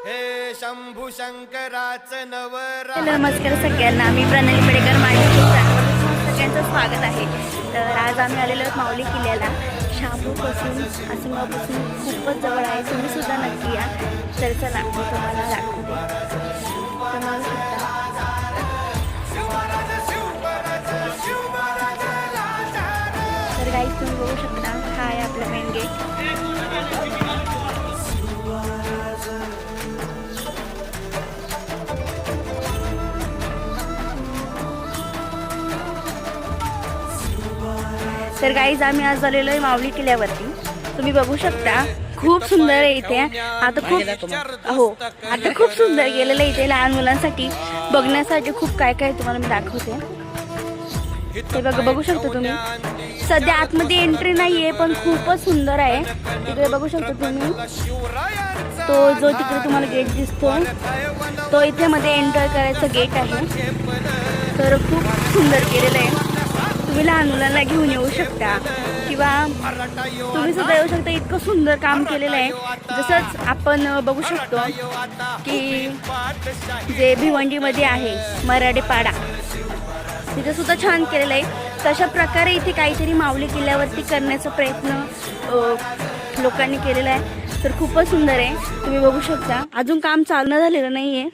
हे शंभू शंकराचं नवरा. नमस्कार सगळ्यांना, मी प्रणाली पेडेकर. माझ्या सगळ्यांचं स्वागत आहे. तर आज आम्ही आलेलो आहोत माऊली किल्ल्याला. शापूरपासून आसिंगापासून खूपच जवळ आहे. तुम्ही सुद्धा नक्की या. तर चला मी तुम्हाला दाखवते. तर गाईस तुम्ही बघू शकता, हा आहे आपला मेन गेट. तर गाईज आम्ही आज आलेलो आहे माऊली किल्ल्यावरती. तुम्ही बघू शकता खूप सुंदर आहे इथे. आता खूप सुंदर गेलेलं आहे इथे. लहान मुलांसाठी बघण्यासाठी खूप काय काय तुम्हाला मी दाखवते. ते बघू शकता तुम्ही. सध्या आतमध्ये एंट्री नाहीये पण खूपच सुंदर आहे. तिकडे बघू शकता तुम्ही, तो जो तिकडे तुम्हाला गेट दिसतो तो इथे मध्ये एंटर करायचा गेट आहे. तर खूप सुंदर केलेलं आहे. तुम्ही लहान मुलांना घेऊन येऊ शकता किंवा तुम्ही सुद्धा येऊ शकता. इतकं सुंदर काम केलेलं आहे. जसंच आपण बघू शकतो की जे भिवंडीमध्ये आहे मराठे पाडा, तिथे सुद्धा छान केलेलं आहे. तशा प्रकारे इथे काहीतरी माऊली किल्ल्यावरती करण्याचा प्रयत्न लोकांनी केलेला आहे. तर खूपच सुंदर आहे. तुम्ही बघू शकता. अजून काम चालू झालेलं नाही आहे.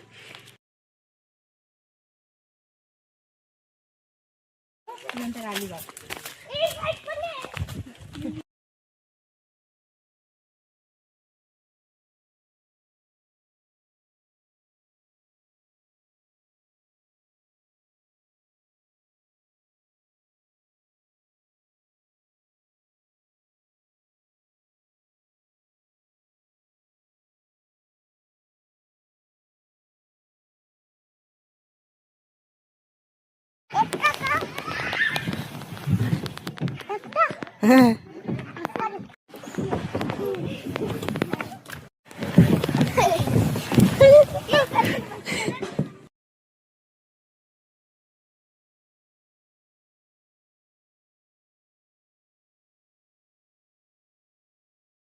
नंतर आली बात.